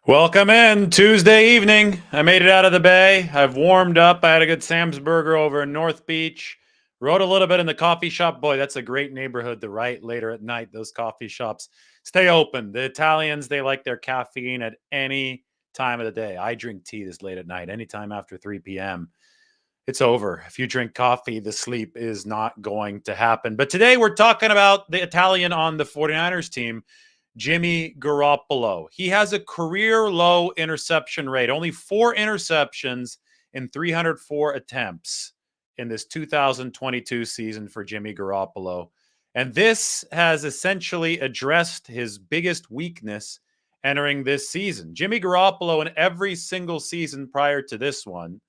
Welcome in Tuesday evening. I made it out of the bay. I've warmed up. I had a good Sam's Burger over in North Beach. Rode a little bit in the coffee shop. Boy, that's a great neighborhood to write later at night. Those coffee shops stay open. The Italians, they like their caffeine at any time of the day. I drink tea this late at night, anytime after 3 p.m. It's over. If you drink coffee, the sleep is not going to happen. But today we're talking about the Italian on the 49ers team, Jimmy Garoppolo. He has a career low interception rate, only 4 interceptions in 304 attempts in this 2022 season for Jimmy Garoppolo. And this has essentially addressed his biggest weakness entering this season. Jimmy Garoppolo, in every single season prior to this one,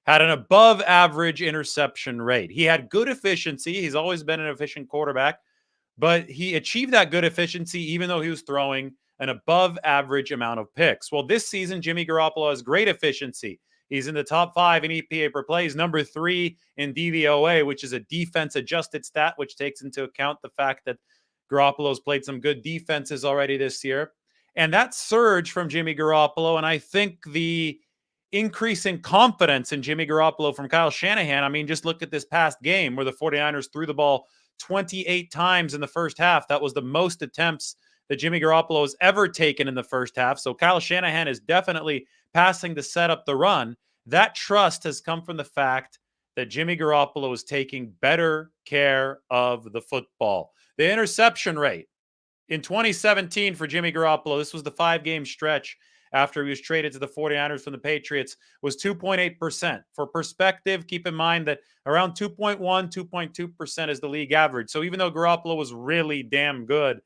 had an above average interception rate. He had good efficiency. He's always been an efficient quarterback, but he achieved that good efficiency even though he was throwing an above average amount of picks. Well, this season, Jimmy Garoppolo has great efficiency. He's in the top 5 in EPA per play. He's number 3 in DVOA, which is a defense adjusted stat, which takes into account the fact that Garoppolo's played some good defenses already this year. And that surge from Jimmy Garoppolo, and I think the increase in confidence in Jimmy Garoppolo from Kyle Shanahan. I mean, just look at this past game where the 49ers threw the ball 28 times in the first half. That was the most attempts that Jimmy Garoppolo has ever taken in the first half. So Kyle Shanahan is definitely passing to set up the run. That trust has come from the fact that Jimmy Garoppolo is taking better care of the football. The interception rate in 2017 for Jimmy Garoppolo, this was the 5-game stretch after he was traded to the 49ers from the Patriots, was 2.8%. For perspective, keep in mind that around 2.1, 2.2% is the league average. So even though Garoppolo was really damn good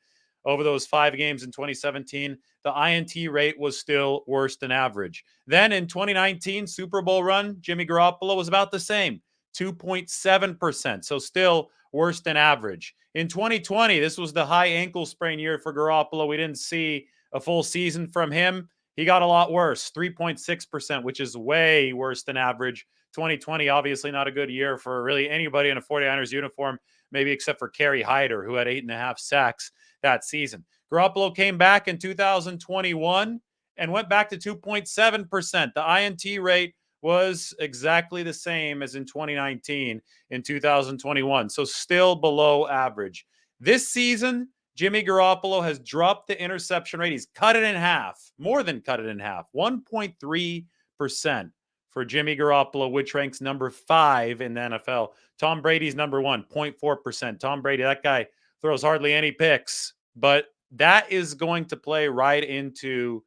over those 5 games in 2017, the INT rate was still worse than average. Then in 2019 Super Bowl run, Jimmy Garoppolo was about the same, 2.7%. So still worse than average. In 2020, this was the high ankle sprain year for Garoppolo. We didn't see a full season from him. He got a lot worse, 3.6%, which is way worse than average. 2020, obviously not a good year for really anybody in a 49ers uniform, maybe except for Kerry Hyder, who had 8.5 sacks that season. Garoppolo came back in 2021 and went back to 2.7%. The INT rate was exactly the same as in 2019 in 2021, so still below average. This season, Jimmy Garoppolo has dropped the interception rate. He's cut it in half, more than cut it in half, 1.3% for Jimmy Garoppolo, which ranks number 5 in the NFL. Tom Brady's number 1, 0.4%. Tom Brady, that guy throws hardly any picks, but that is going to play right into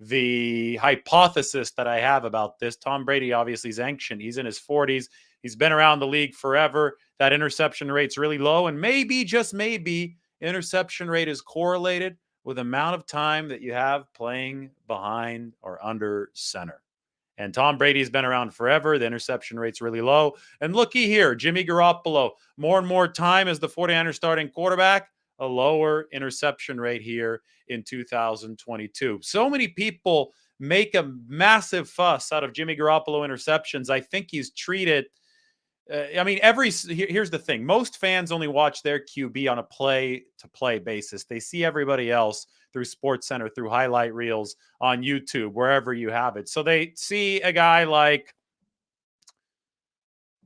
the hypothesis that I have about this. Tom Brady obviously is ancient. He's in his 40s. He's been around the league forever. That interception rate's really low, and maybe, just maybe, interception rate is correlated with the amount of time that you have playing behind or under center. And Tom Brady's been around forever. The interception rate's really low. And looky here, Jimmy Garoppolo, more and more time as the 49ers starting quarterback, a lower interception rate here in 2022. So many people make a massive fuss out of Jimmy Garoppolo interceptions. I think he's treated here's the thing. Most fans only watch their QB on a play-to-play basis. They see everybody else through SportsCenter, through highlight reels on YouTube, wherever you have it. So they see a guy like,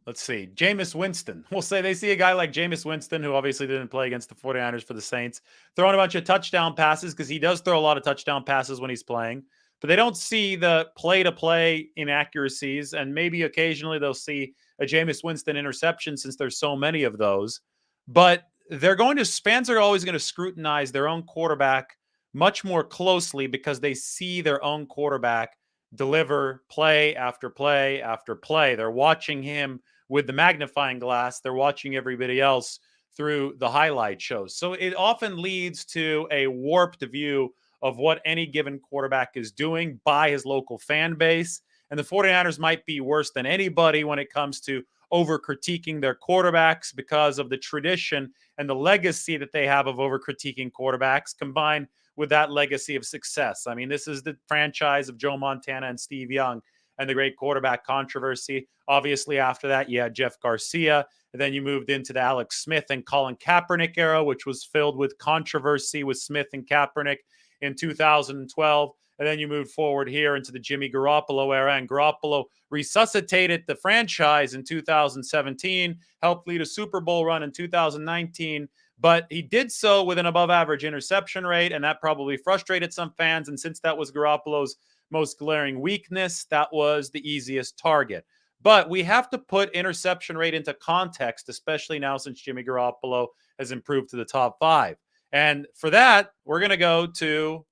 Jameis Winston. We'll say they see a guy like Jameis Winston, who obviously didn't play against the 49ers for the Saints, throwing a bunch of touchdown passes, because he does throw a lot of touchdown passes when he's playing. But they don't see the play-to-play inaccuracies, and maybe occasionally they'll see a Jameis Winston interception, since there's so many of those. But fans are always going to scrutinize their own quarterback much more closely, because they see their own quarterback deliver play after play after play. They're watching him with the magnifying glass. They're watching everybody else through the highlight shows. So it often leads to a warped view of what any given quarterback is doing by his local fan base. And the 49ers might be worse than anybody when it comes to over-critiquing their quarterbacks, because of the tradition and the legacy that they have of over-critiquing quarterbacks, combined with that legacy of success. I mean, this is the franchise of Joe Montana and Steve Young and the great quarterback controversy. Obviously, after that, you had Jeff Garcia. And then you moved into the Alex Smith and Colin Kaepernick era, which was filled with controversy with Smith and Kaepernick in 2012. And then you move forward here into the Jimmy Garoppolo era, and Garoppolo resuscitated the franchise in 2017, helped lead a Super Bowl run in 2019, but he did so with an above average interception rate, and that probably frustrated some fans. And since that was Garoppolo's most glaring weakness, that was the easiest target. But we have to put interception rate into context, especially now since Jimmy Garoppolo has improved to the top 5. And for that, we're going to go to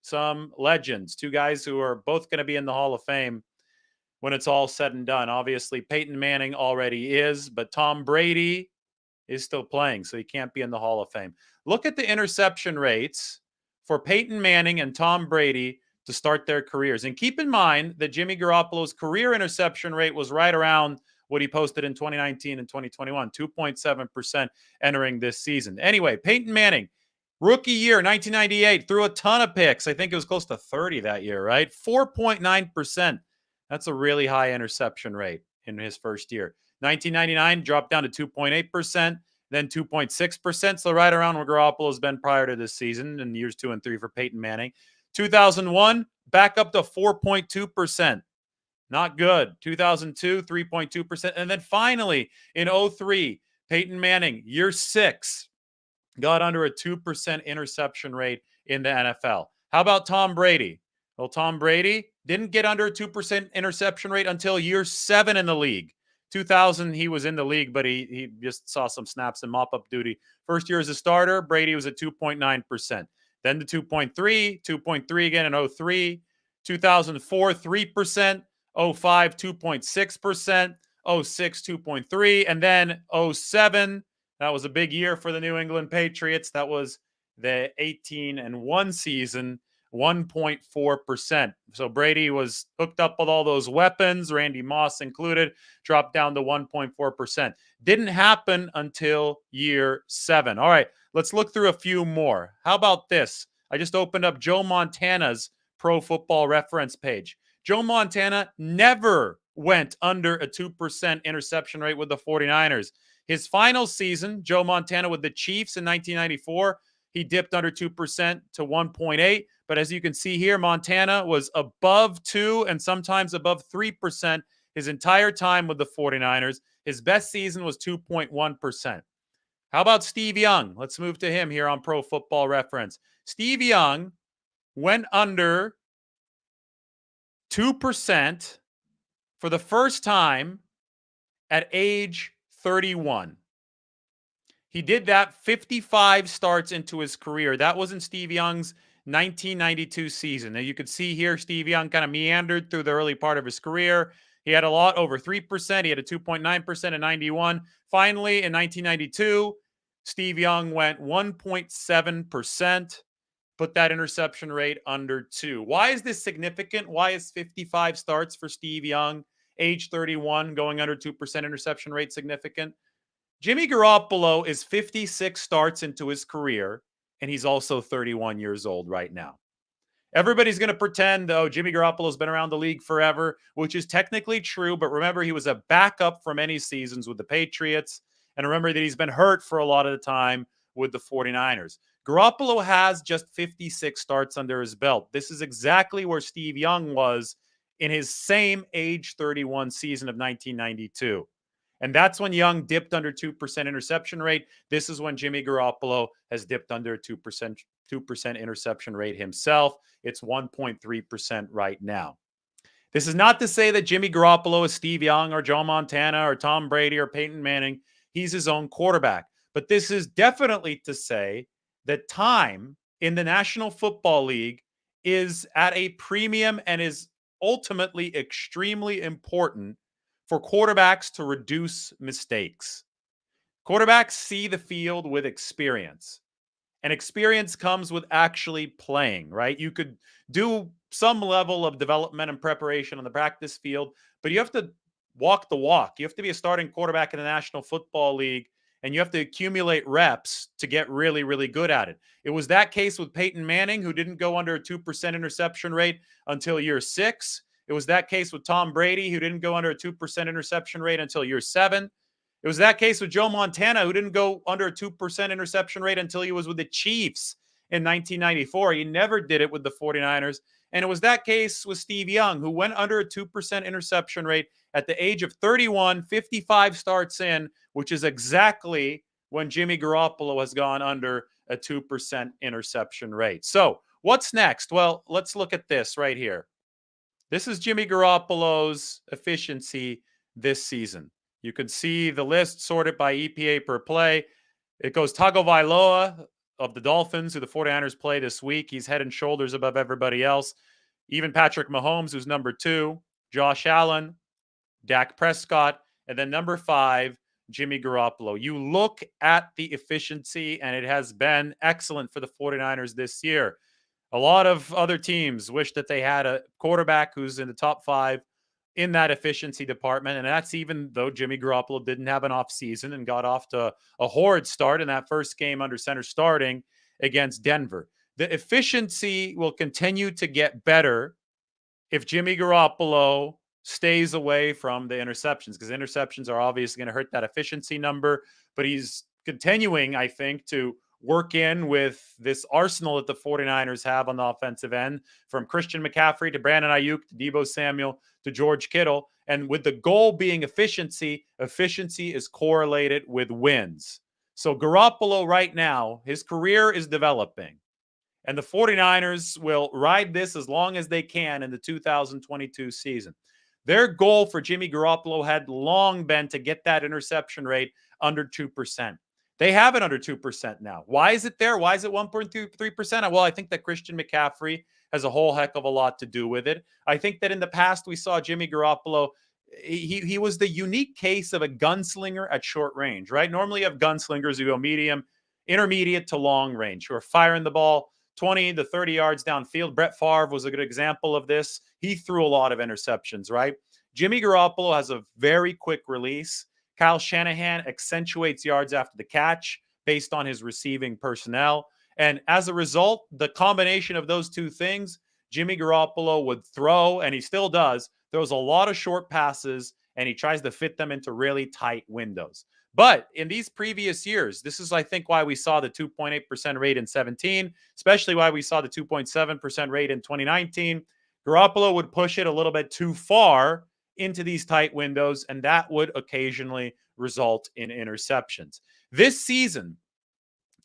some legends, two guys who are both going to be in the Hall of Fame when it's all said and done. Obviously, Peyton Manning already is, but Tom Brady is still playing, so he can't be in the Hall of Fame. Look at the interception rates for Peyton Manning and Tom Brady to start their careers. And keep in mind that Jimmy Garoppolo's career interception rate was right around what he posted in 2019 and 2021, 2.7% entering this season. Anyway, Peyton Manning, rookie year, 1998, threw a ton of picks. I think it was close to 30 that year, right? 4.9%. That's a really high interception rate in his first year. 1999 dropped down to 2.8%, then 2.6%. So right around where Garoppolo's been prior to this season in years 2 and 3 for Peyton Manning. 2001, back up to 4.2%. Not good. 2002, 3.2%. And then finally in 03, Peyton Manning, year 6, got under a 2% interception rate in the NFL. How about Tom Brady? Well, Tom Brady didn't get under a 2% interception rate until year 7 in the league. 2000, he was in the league, but he just saw some snaps and mop-up duty. First year as a starter, Brady was at 2.9%. Then to 2.3, 2.3 again in 03. 2004, 3%. 05, 2.6%. 06, 2.3. And then 07, that was a big year for the New England Patriots. That was the 18-1 season, 1.4%. So Brady was hooked up with all those weapons, Randy Moss included, dropped down to 1.4%. Didn't happen until year 7. All right, let's look through a few more. How about this? I just opened up Joe Montana's Pro Football Reference page. Joe Montana never went under a 2% interception rate with the 49ers. His final season, Joe Montana with the Chiefs in 1994, he dipped under 2% to 1.8. But as you can see here, Montana was above 2 and sometimes above 3% his entire time with the 49ers. His best season was 2.1%. How about Steve Young? Let's move to him here on Pro Football Reference. Steve Young went under 2% for the first time at age 31. He did that 55 starts into his career. That was in Steve Young's 1992 season. Now you could see here Steve Young kind of meandered through the early part of his career. He had a lot over 3%. He had a 2.9% in 91. Finally, in 1992, Steve Young went 1.7%, put that interception rate under 2. Why is this significant? Why is 55 starts for Steve Young, age 31, going under 2% interception rate significant? Jimmy Garoppolo is 56 starts into his career, and he's also 31 years old right now. Everybody's going to pretend, oh, Jimmy Garoppolo's been around the league forever, which is technically true. But remember, he was a backup for many seasons with the Patriots. And remember that he's been hurt for a lot of the time with the 49ers. Garoppolo has just 56 starts under his belt. This is exactly where Steve Young was in his same age 31 season of 1992. And that's when Young dipped under 2% interception rate. This is when Jimmy Garoppolo has dipped under a 2% interception rate himself. It's 1.3% right now. This is not to say that Jimmy Garoppolo is Steve Young or Joe Montana or Tom Brady or Peyton Manning. He's his own quarterback. But this is definitely to say that time in the National Football League is at a premium and is ultimately extremely important for quarterbacks to reduce mistakes. Quarterbacks see the field with experience, and experience comes with actually playing, right? You could do some level of development and preparation on the practice field, but you have to walk the walk. You have to be a starting quarterback in the National Football League, and you have to accumulate reps to get really, really good at it. It was that case with Peyton Manning, who didn't go under a 2% interception rate until year 6. It was that case with Tom Brady, who didn't go under a 2% interception rate until year 7. It was that case with Joe Montana, who didn't go under a 2% interception rate until he was with the Chiefs in 1994. He never did it with the 49ers. And it was that case with Steve Young, who went under a 2% interception rate at the age of 31, 55 starts in, which is exactly when Jimmy Garoppolo has gone under a 2% interception rate. So what's next? Well, let's look at this right here. This is Jimmy Garoppolo's efficiency this season. You can see the list sorted by EPA per play. It goes Tagovailoa of the Dolphins, who the 49ers play this week. He's head and shoulders above everybody else. Even Patrick Mahomes, who's number 2, Josh Allen, Dak Prescott, and then number 5, Jimmy Garoppolo. You look at the efficiency, and it has been excellent for the 49ers this year. A lot of other teams wish that they had a quarterback who's in the top 5 in that efficiency department. And that's even though Jimmy Garoppolo didn't have an off season and got off to a horrid start in that first game under center starting against Denver. The efficiency will continue to get better if Jimmy Garoppolo stays away from the interceptions, because interceptions are obviously going to hurt that efficiency number. But he's continuing, I think, to work in with this arsenal that the 49ers have on the offensive end, from Christian McCaffrey to Brandon Ayuk to Deebo Samuel to George Kittle. And with the goal being efficiency, efficiency is correlated with wins. So Garoppolo right now, his career is developing. And the 49ers will ride this as long as they can in the 2022 season. Their goal for Jimmy Garoppolo had long been to get that interception rate under 2%. They have it under 2% now. Why is it there? Why is it 1.3%? Well, I think that Christian McCaffrey has a whole heck of a lot to do with it. I think that in the past we saw Jimmy Garoppolo, he was the unique case of a gunslinger at short range, right? Normally you have gunslingers who go medium, intermediate to long range, who are firing the ball 20 to 30 yards downfield. Brett Favre was a good example of this. He threw a lot of interceptions, right? Jimmy Garoppolo has a very quick release. Kyle Shanahan accentuates yards after the catch based on his receiving personnel. And as a result, the combination of those two things, Jimmy Garoppolo would throw, and he still does, throws a lot of short passes, and he tries to fit them into really tight windows. But in these previous years, this is, I think, why we saw the 2.8% rate in 17, especially why we saw the 2.7% rate in 2019. Garoppolo would push it a little bit too far into these tight windows, and that would occasionally result in interceptions. This season,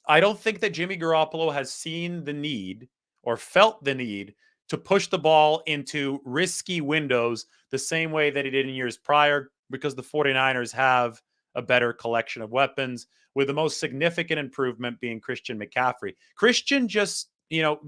I don't think that Jimmy Garoppolo has seen the need or felt the need to push the ball into risky windows the same way that he did in years prior, because the 49ers have a better collection of weapons, with the most significant improvement being Christian McCaffrey. Christian just,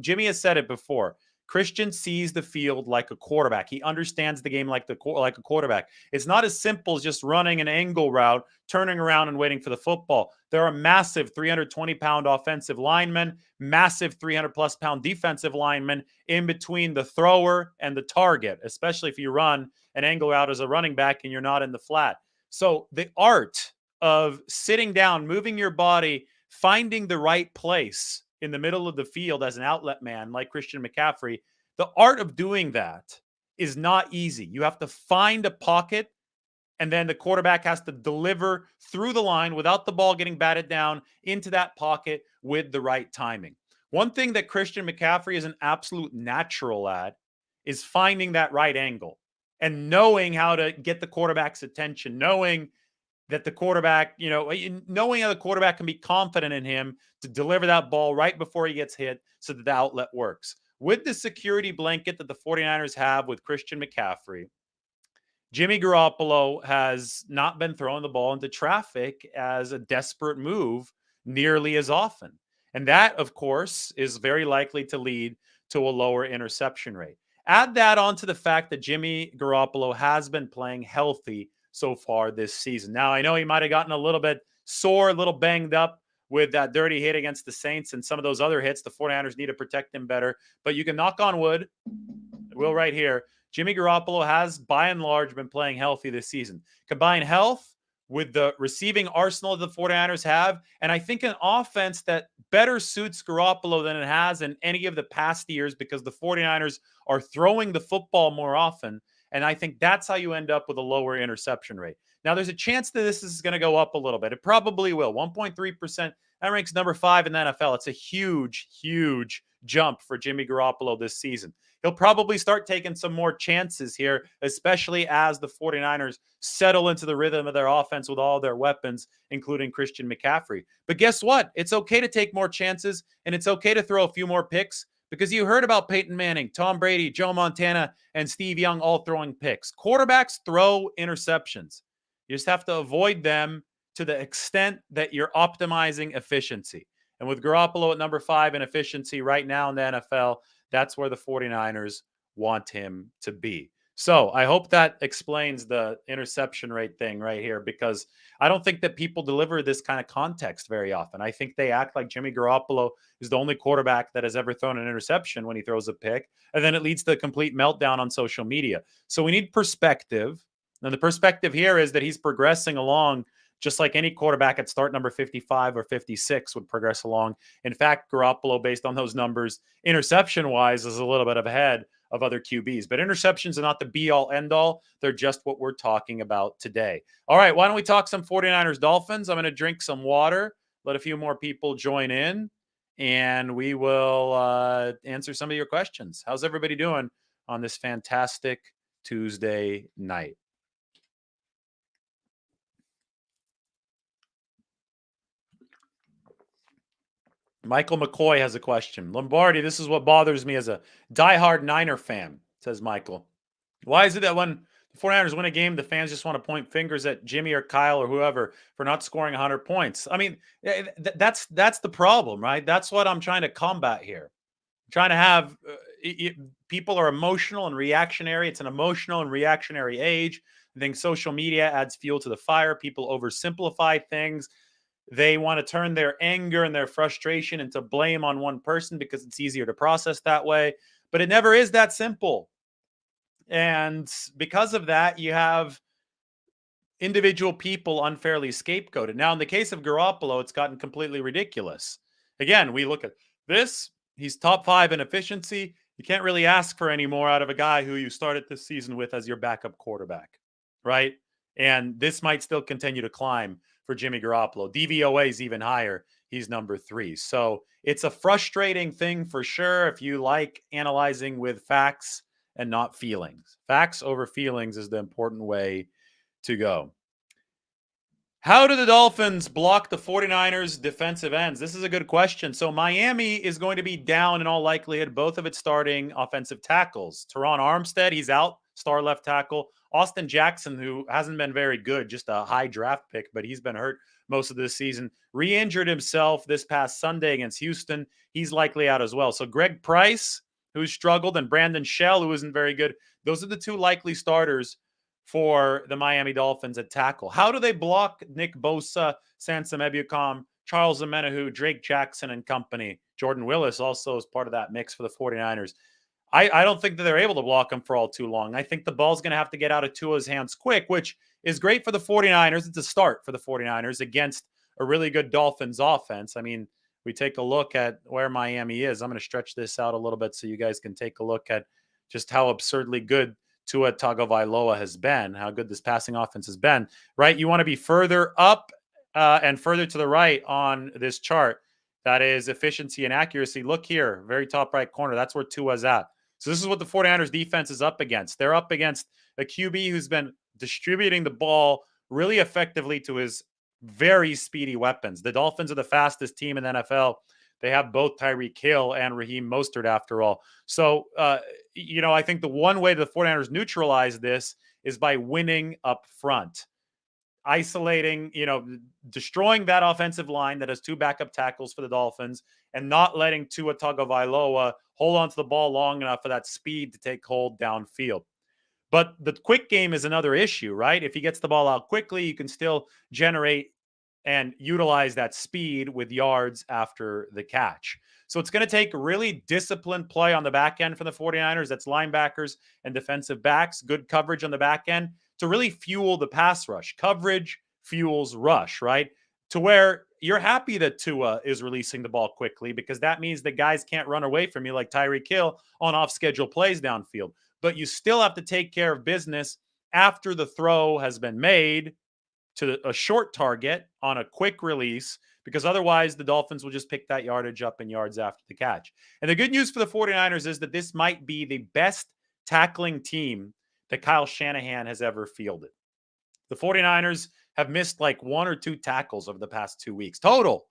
Jimmy has said it before. Christian sees the field like a quarterback. He understands the game like a quarterback. It's not as simple as just running an angle route, turning around and waiting for the football. There are massive 320-pound offensive linemen, massive 300-plus pound defensive linemen in between the thrower and the target, especially if you run an angle route as a running back and you're not in the flat. So the art of sitting down, moving your body, finding the right place in the middle of the field as an outlet man like Christian McCaffrey, the art of doing that is not easy. You have to find a pocket, and then the quarterback has to deliver through the line without the ball getting batted down into that pocket with the right timing. One thing that Christian McCaffrey is an absolute natural at is finding that right angle and knowing how to get the quarterback's attention, knowing that the quarterback, knowing how the quarterback can be confident in him to deliver that ball right before he gets hit so that the outlet works. With the security blanket that the 49ers have with Christian McCaffrey, Jimmy Garoppolo has not been throwing the ball into traffic as a desperate move nearly as often. And that, of course, is very likely to lead to a lower interception rate. Add that onto the fact that Jimmy Garoppolo has been playing healthy so far this season. Now, I know he might have gotten a little bit sore, a little banged up with that dirty hit against the Saints and some of those other hits. The 49ers need to protect him better. But you can knock on wood, Will, right here. Jimmy Garoppolo has, by and large, been playing healthy this season. Combine health with the receiving arsenal the 49ers have, and I think an offense that better suits Garoppolo than it has in any of the past years, because the 49ers are throwing the football more often, and I think that's how you end up with a lower interception rate. Now, there's a chance that this is going to go up a little bit. It probably will. 1.3%. That ranks number 5 in the NFL. It's a huge, huge jump for Jimmy Garoppolo this season. he'll probably start taking some more chances here, especially as the 49ers settle into the rhythm of their offense with all their weapons, including Christian McCaffrey. But guess what? It's okay to take more chances, and it's okay to throw a few more picks, because you heard about Peyton Manning, Tom Brady, Joe Montana, and Steve Young all throwing picks. Quarterbacks throw interceptions. You just have to avoid them to the extent that you're optimizing efficiency. And with Garoppolo at number 5 in efficiency right now in the NFL, that's where the 49ers want him to be. So I hope that explains the interception rate thing right here, because I don't think that people deliver this kind of context very often. I think they act like Jimmy Garoppolo is the only quarterback that has ever thrown an interception when he throws a pick, and then it leads to a complete meltdown on social media. So we need perspective. And the perspective here is that he's progressing along just like any quarterback at start number 55 or 56 would progress along. In fact, Garoppolo, based on those numbers, interception-wise, is a little bit ahead of other QBs. But interceptions are not the be-all, end-all. They're just what we're talking about today. All right, why don't we talk some 49ers Dolphins? I'm going to drink some water, let a few more people join in, and we will answer some of your questions. How's everybody doing on this fantastic Tuesday night? Michael McCoy has a question. Lombardi, this is what bothers me as a diehard Niner fan, says Michael. Why is it that when the 49ers win a game, the fans just want to point fingers at Jimmy or Kyle or whoever for not scoring 100 points? I mean, that's the problem, right? That's what I'm trying to combat here. I'm trying to have people are emotional and reactionary. It's an emotional and reactionary age. I think social media adds fuel to the fire. People oversimplify things. They want to turn their anger and their frustration into blame on one person because it's easier to process that way. But it never is that simple. And because of that, you have individual people unfairly scapegoated. Now, in the case of Garoppolo, it's gotten completely ridiculous. Again, we look at this. He's top 5 in efficiency. You can't really ask for any more out of a guy who you started this season with as your backup quarterback, right? And this might still continue to climb for Jimmy Garoppolo. DVOA is even higher. He's number 3. So it's a frustrating thing for sure if you like analyzing with facts and not feelings. Facts over feelings is the important way to go. How do the Dolphins block the 49ers defensive ends? This is a good question. So Miami is going to be down in all likelihood both of its starting offensive tackles. Teron Armstead, he's out, star left tackle. Austin Jackson, who hasn't been very good, just a high draft pick, but he's been hurt most of this season. Re-injured himself this past Sunday against Houston. He's likely out as well. So Greg Price, who struggled, and Brandon Shell, who isn't very good. Those are the 2 likely starters for the Miami Dolphins at tackle. How do they block Nick Bosa, Sansa Mebucom, Charles Omenihu, Drake Jackson and company? Jordan Willis also is part of that mix for the 49ers. I don't think that they're able to block him for all too long. I think the ball's going to have to get out of Tua's hands quick, which is great for the 49ers. It's a start for the 49ers against a really good Dolphins offense. I mean, we take a look at where Miami is. I'm going to stretch this out a little bit so you guys can take a look at just how absurdly good Tua Tagovailoa has been, how good this passing offense has been, right? You want to be further up and further to the right on this chart. That is efficiency and accuracy. Look here, very top right corner. That's where Tua's at. So this is what the 49ers defense is up against. They're up against a QB who's been distributing the ball really effectively to his very speedy weapons. The Dolphins are the fastest team in the NFL. They have both Tyreek Hill and Raheem Mostert after all. So, I think the one way the 49ers neutralize this is by winning up front. Isolating, destroying that offensive line that has 2 backup tackles for the Dolphins and not letting Tua Tagovailoa hold on to the ball long enough for that speed to take hold downfield. But the quick game is another issue, right? If he gets the ball out quickly, you can still generate and utilize that speed with yards after the catch. So it's going to take really disciplined play on the back end for the 49ers. That's linebackers and defensive backs, good coverage on the back end to really fuel the pass rush. Coverage fuels rush, right? To where you're happy that Tua is releasing the ball quickly because that means the guys can't run away from you like Tyreek Hill on off-schedule plays downfield. But you still have to take care of business after the throw has been made to a short target on a quick release because otherwise the Dolphins will just pick that yardage up in yards after the catch. And the good news for the 49ers is that this might be the best tackling team that Kyle Shanahan has ever fielded. The 49ers have missed like 1 or 2 tackles over the past 2 weeks total.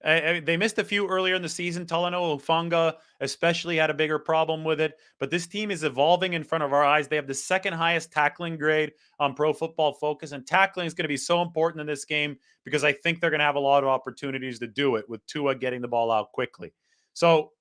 They missed a few earlier in the season. Talanoa Hufanga especially had a bigger problem with it. But this team is evolving in front of our eyes. They have the second highest tackling grade on Pro Football Focus. And tackling is going to be so important in this game because I think they're going to have a lot of opportunities to do it with Tua getting the ball out quickly. So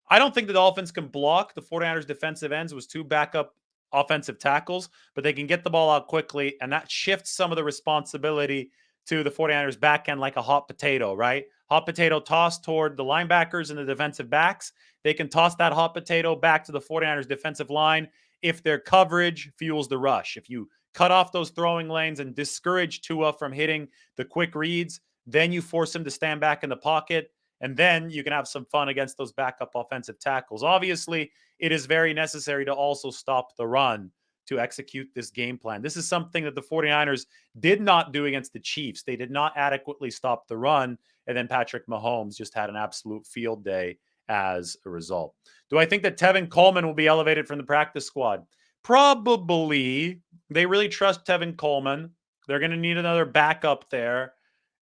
I don't think the Dolphins can block the 49ers defensive ends. It was 2 backup offensive tackles, but they can get the ball out quickly. And that shifts some of the responsibility to the 49ers back end like a hot potato, right? Hot potato toss toward the linebackers and the defensive backs. They can toss that hot potato back to the 49ers defensive line if their coverage fuels the rush. If you cut off those throwing lanes and discourage Tua from hitting the quick reads, then you force him to stand back in the pocket, and then you can have some fun against those backup offensive tackles. Obviously, it is very necessary to also stop the run to execute this game plan. This is something that the 49ers did not do against the Chiefs. They did not adequately stop the run, and then Patrick Mahomes just had an absolute field day as a result. Do I think that Tevin Coleman will be elevated from the practice squad? Probably. They really trust Tevin Coleman. They're going to need another backup there.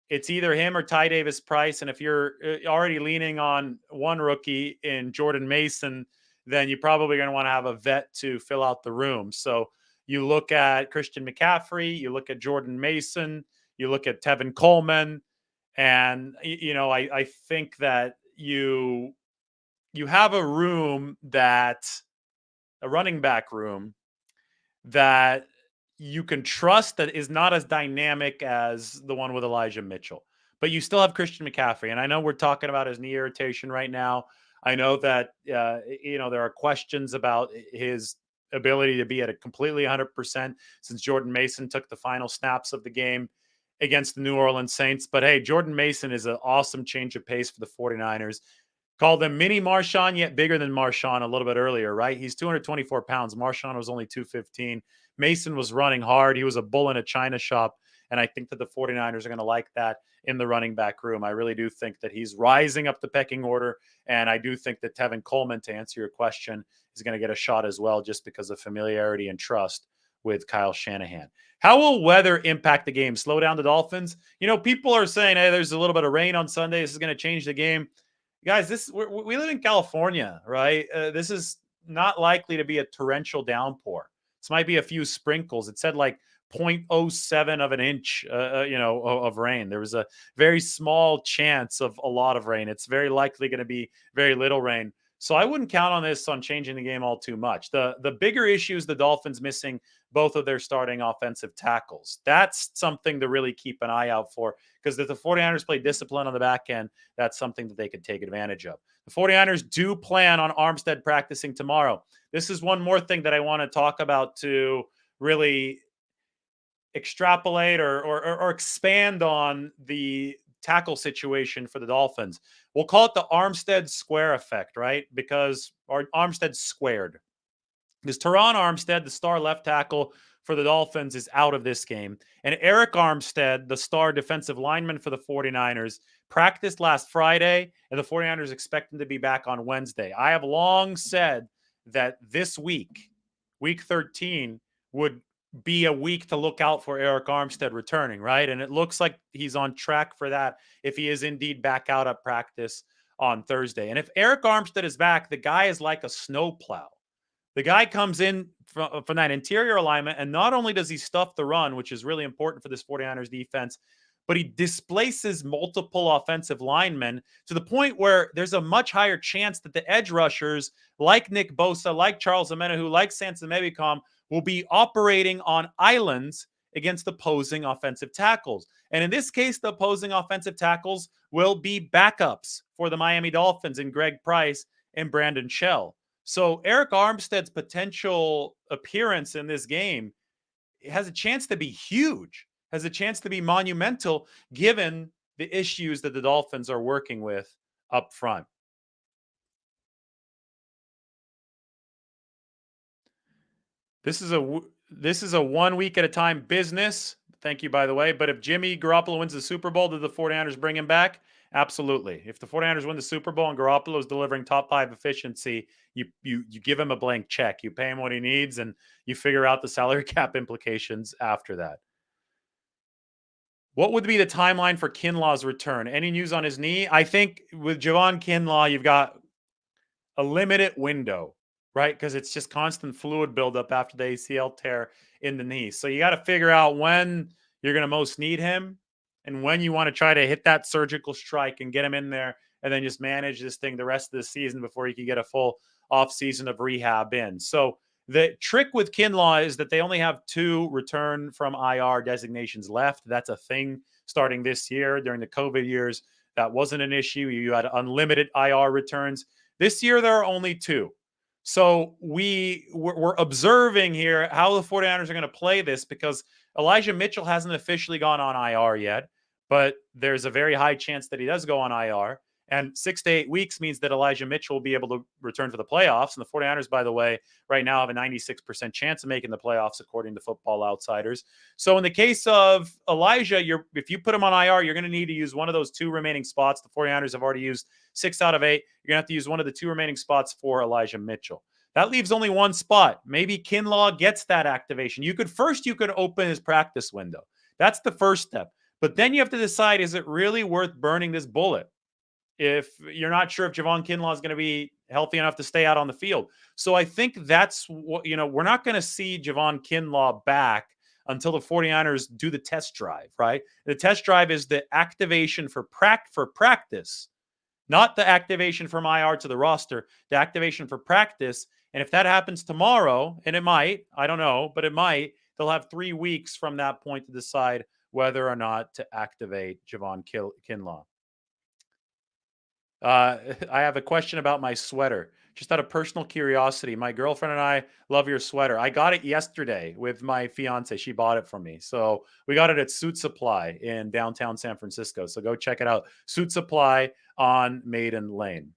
It's either him or Ty Davis Price. And if you're already leaning on one rookie in Jordan Mason, then you're probably going to want to have a vet to fill out the room. So you look at Christian McCaffrey, you look at Jordan Mason, you look at Tevin Coleman, and I think that you have a room that a running back room that you can trust that is not as dynamic as the one with Elijah Mitchell. But you still have Christian McCaffrey. And I know we're talking about his knee irritation right now. I know that, there are questions about his ability to be at a completely 100% since Jordan Mason took the final snaps of the game against the New Orleans Saints. But hey, Jordan Mason is an awesome change of pace for the 49ers. Called him mini Marshawn, yet bigger than Marshawn a little bit earlier, right? He's 224 pounds. Marshawn was only 215. Mason was running hard. He was a bull in a china shop. And I think that the 49ers are going to like that in the running back room. I really do think that he's rising up the pecking order. And I do think that Tevin Coleman, to answer your question, is going to get a shot as well, just because of familiarity and trust with Kyle Shanahan. How will weather impact the game? Slow down the Dolphins? People are saying, hey, there's a little bit of rain on Sunday. This is going to change the game. Guys, we live in California, right? This is not likely to be a torrential downpour. This might be a few sprinkles. It said like 0.07 of an inch, of rain. There was a very small chance of a lot of rain. It's very likely going to be very little rain. So I wouldn't count on this on changing the game all too much. The bigger issue is the Dolphins missing both of their starting offensive tackles. That's something to really keep an eye out for, because if the 49ers play discipline on the back end, that's something that they could take advantage of. The 49ers do plan on Armstead practicing tomorrow. This is one more thing that I want to talk about to really extrapolate or expand on the tackle situation for the Dolphins. We'll call it the Armstead square effect, right? Because Armstead squared. Because Teron Armstead, the star left tackle for the Dolphins, is out of this game. And Eric Armstead, the star defensive lineman for the 49ers, practiced last Friday, and the 49ers expect him to be back on Wednesday. I have long said that this week, week 13, would be a week to look out for Eric Armstead returning, right? And it looks like he's on track for that if he is indeed back out at practice on Thursday. And if Eric Armstead is back, the guy is like a snowplow. The guy comes in from that interior alignment, and not only does he stuff the run, which is really important for this 49ers defense, but he displaces multiple offensive linemen to the point where there's a much higher chance that the edge rushers, like Nick Bosa, like Charles Omenihu, like Sansa Mebicom, will be operating on islands against opposing offensive tackles. And in this case, the opposing offensive tackles will be backups for the Miami Dolphins in Greg Price and Brandon Shell. So Eric Armstead's potential appearance in this game has a chance to be huge, has a chance to be monumental, given the issues that the Dolphins are working with up front. This is a 1 week at a time business. Thank you, by the way. But if Jimmy Garoppolo wins the Super Bowl, do the 49ers bring him back? Absolutely. If the 49ers win the Super Bowl and Garoppolo is delivering top 5 efficiency, you give him a blank check. You pay him what he needs, and you figure out the salary cap implications after that. What would be the timeline for Kinlaw's return? Any news on his knee? I think with Javon Kinlaw, you've got a limited window, right? Because it's just constant fluid buildup after the ACL tear in the knee. So you got to figure out when you're going to most need him and when you want to try to hit that surgical strike and get him in there and then just manage this thing the rest of the season before you can get a full off season of rehab in. So the trick with Kinlaw is that they only have 2 return from IR designations left. That's a thing starting this year. During the COVID years, that wasn't an issue. You had unlimited IR returns. This year, there are only 2. So we're observing here how the 49ers are going to play this because Elijah Mitchell hasn't officially gone on IR yet, but there's a very high chance that he does go on IR. And 6 to 8 weeks means that Elijah Mitchell will be able to return for the playoffs. And the 49ers, by the way, right now have a 96% chance of making the playoffs, according to Football Outsiders. So in the case of Elijah, if you put him on IR, you're going to need to use one of those 2 remaining spots. The 49ers have already used 6 out of 8. You're going to have to use one of the 2 remaining spots for Elijah Mitchell. That leaves only one spot. Maybe Kinlaw gets that activation. You could open his practice window. That's the first step. But then you have to decide, is it really worth burning this bullet? If you're not sure if Javon Kinlaw is going to be healthy enough to stay out on the field. So I think that's what, we're not going to see Javon Kinlaw back until the 49ers do the test drive, right? The test drive is the activation for practice, not the activation from IR to the roster, the activation for practice. And if that happens tomorrow, and it might, I don't know, but it might, they'll have 3 weeks from that point to decide whether or not to activate Javon Kinlaw. I have a question about my sweater. Just out of personal curiosity, my girlfriend and I love your sweater. I got it yesterday with my fiance. She bought it for me. So we got it at Suit Supply in downtown San Francisco. So go check it out. Suit Supply on Maiden Lane.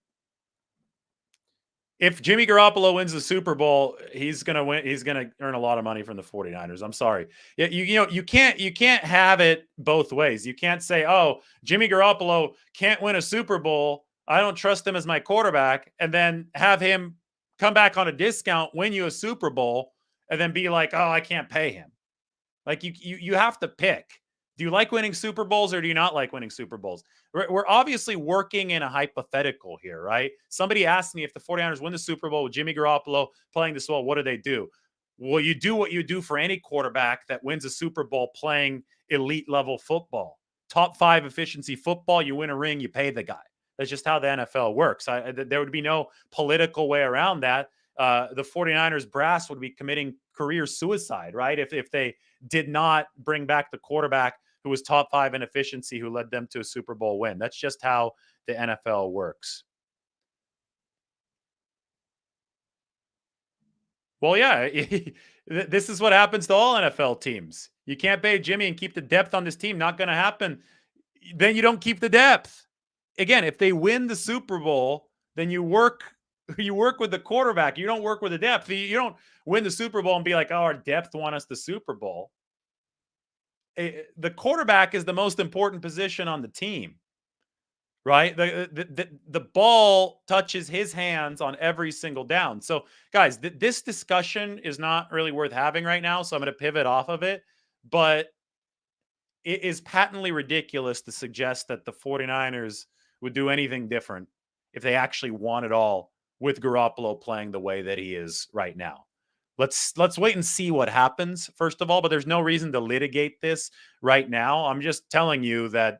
If Jimmy Garoppolo wins the Super Bowl, he's going to win. He's going to earn a lot of money from the 49ers. I'm sorry. Yeah, you can't have it both ways. You can't say, "Oh, Jimmy Garoppolo can't win a Super Bowl. I don't trust him as my quarterback," and then have him come back on a discount, win you a Super Bowl, and then be like, "Oh, I can't pay him." Like you have to pick. Do you like winning Super Bowls or do you not like winning Super Bowls? We're obviously working in a hypothetical here, right? Somebody asked me if the 49ers win the Super Bowl with Jimmy Garoppolo playing this well, what do they do? Well, you do what you do for any quarterback that wins a Super Bowl playing elite level football. Top 5 efficiency football, you win a ring, you pay the guy. That's just how the NFL works. There would be no political way around that. The 49ers brass would be committing career suicide, right? If they did not bring back the quarterback who was top 5 in efficiency, who led them to a Super Bowl win. That's just how the NFL works. Well, yeah, this is what happens to all NFL teams. You can't pay Jimmy and keep the depth on this team. Not going to happen. Then you don't keep the depth. Again, if they win the Super Bowl, then you work with the quarterback. You don't work with the depth. You don't win the Super Bowl and be like, "Oh, our depth won us the Super Bowl." The quarterback is the most important position on the team, right? The ball touches his hands on every single down. So, guys, this discussion is not really worth having right now. So I'm going to pivot off of it. But it is patently ridiculous to suggest that the 49ers would do anything different if they actually won it all with Garoppolo playing the way that he is right now. Let's wait and see what happens, first of all, but there's no reason to litigate this right now. I'm just telling you that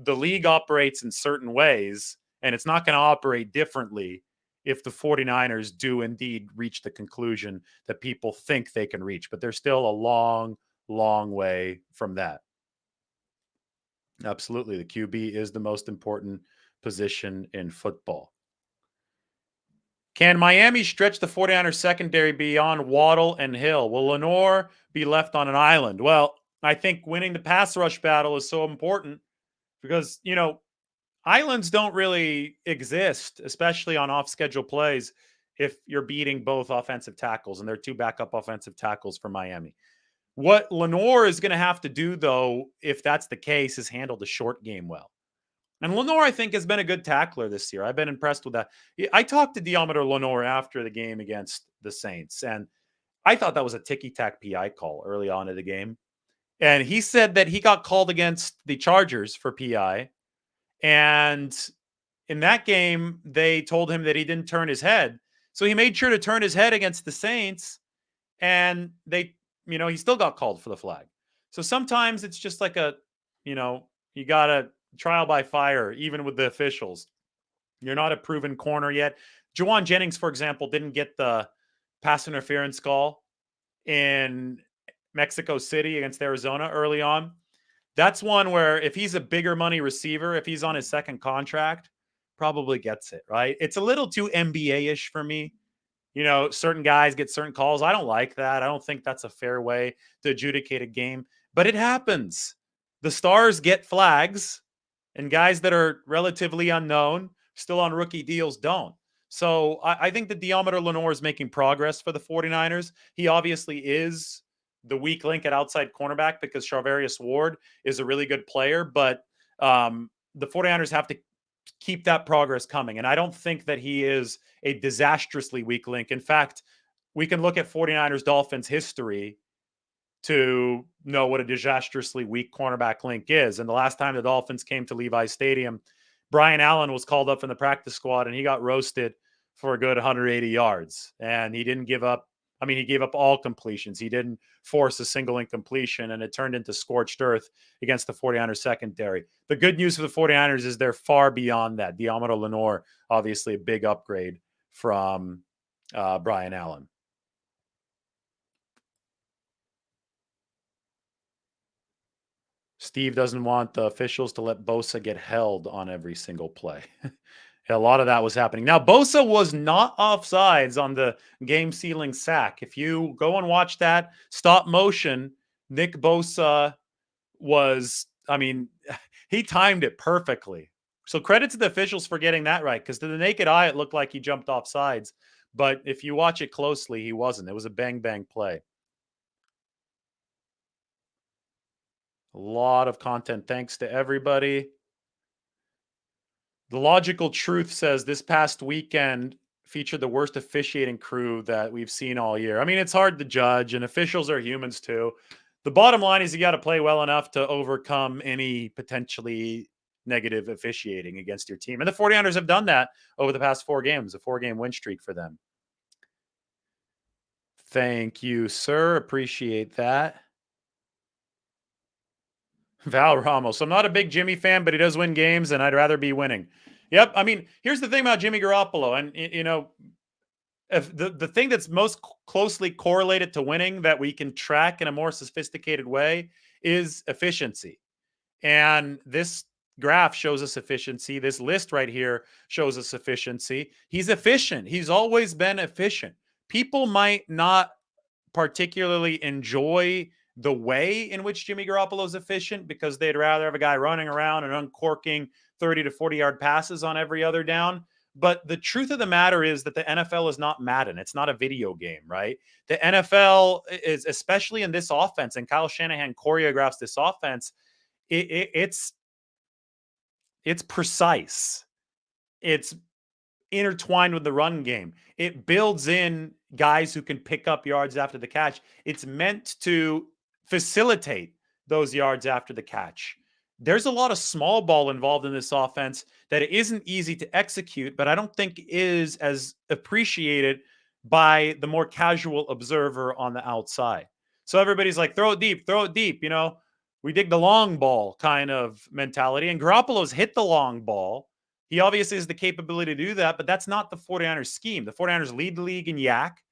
the league operates in certain ways, and it's not going to operate differently if the 49ers do indeed reach the conclusion that people think they can reach. But there's still a long, long way from that. Absolutely. The QB is the most important position in football. Can Miami stretch the 49ers secondary beyond Waddle and Hill? Will Lenore be left on an island? Well, I think winning the pass rush battle is so important because, islands don't really exist, especially on off-schedule plays, if you're beating both offensive tackles, and there are 2 backup offensive tackles for Miami. What Lenore is going to have to do, though, if that's the case, is handle the short game well. And Lenore, I think, has been a good tackler this year. I've been impressed with that. I talked to Diomeder Lenore after the game against the Saints, and I thought that was a ticky-tack PI call early on in the game. And he said that he got called against the Chargers for PI. And in that game, they told him that he didn't turn his head. So he made sure to turn his head against the Saints, and he still got called for the flag. So sometimes it's just like you got to trial by fire, even with the officials. You're not a proven corner yet. Juwan Jennings, for example, didn't get the pass interference call in Mexico City against Arizona early on. That's one where if he's a bigger money receiver, if he's on his second contract, probably gets it, right? It's a little too NBA-ish for me. Certain guys get certain calls. I don't like that. I don't think that's a fair way to adjudicate a game, but it happens. The stars get flags, and guys that are relatively unknown, still on rookie deals, don't. So I think that Diomeder Lenore is making progress for the 49ers. He obviously is the weak link at outside cornerback because Charvarius Ward is a really good player, but the 49ers have to keep that progress coming. And I don't think that he is a disastrously weak link. In fact, we can look at 49ers Dolphins history to know what a disastrously weak cornerback link is. And the last time the Dolphins came to Levi's Stadium, Brian Allen was called up in the practice squad and he got roasted for a good 180 yards. And he didn't give up. I mean, he gave up all completions. He didn't force a single incompletion, and it turned into scorched earth against the 49ers secondary. The good news for the 49ers is they're far beyond that. Diomeder Lenore, obviously a big upgrade from Brian Allen. Steve doesn't want the officials to let Bosa get held on every single play. A lot of that was happening. Now, Bosa was not offsides on the game-sealing sack. If you go and watch that stop motion, Nick Bosa he timed it perfectly. So credit to the officials for getting that right, because to the naked eye, it looked like he jumped off sides. But if you watch it closely, he wasn't. It was a bang-bang play. A lot of content. Thanks to everybody. The Logical Truth says this past weekend featured the worst officiating crew that we've seen all year. I mean, it's hard to judge, and officials are humans too. The bottom line is you got to play well enough to overcome any potentially negative officiating against your team. And the 49ers have done that over the past 4 games, a 4-game win streak for them. Thank you, sir. Appreciate that. Val Ramos. I'm not a big Jimmy fan, but he does win games, and I'd rather be winning. Yep. I mean, here's the thing about Jimmy Garoppolo, and if the thing that's most closely correlated to winning that we can track in a more sophisticated way is efficiency. And this graph shows us efficiency. This list right here shows us efficiency. He's efficient. He's always been efficient. People might not particularly enjoy the way in which Jimmy Garoppolo is efficient because they'd rather have a guy running around and uncorking 30 to 40-yard passes on every other down. But the truth of the matter is that the NFL is not Madden. It's not a video game, right? The NFL is, especially in this offense, and Kyle Shanahan choreographs this offense, it's precise. It's intertwined with the run game. It builds in guys who can pick up yards after the catch. It's meant to facilitate those yards after the catch. There's a lot of small ball involved in this offense that it isn't easy to execute, but I don't think is as appreciated by the more casual observer on the outside. So everybody's like, throw it deep, throw it deep. We dig the long ball kind of mentality. And Garoppolo's hit the long ball. He obviously has the capability to do that, but that's not the 49ers scheme. The 49ers lead the league in yak,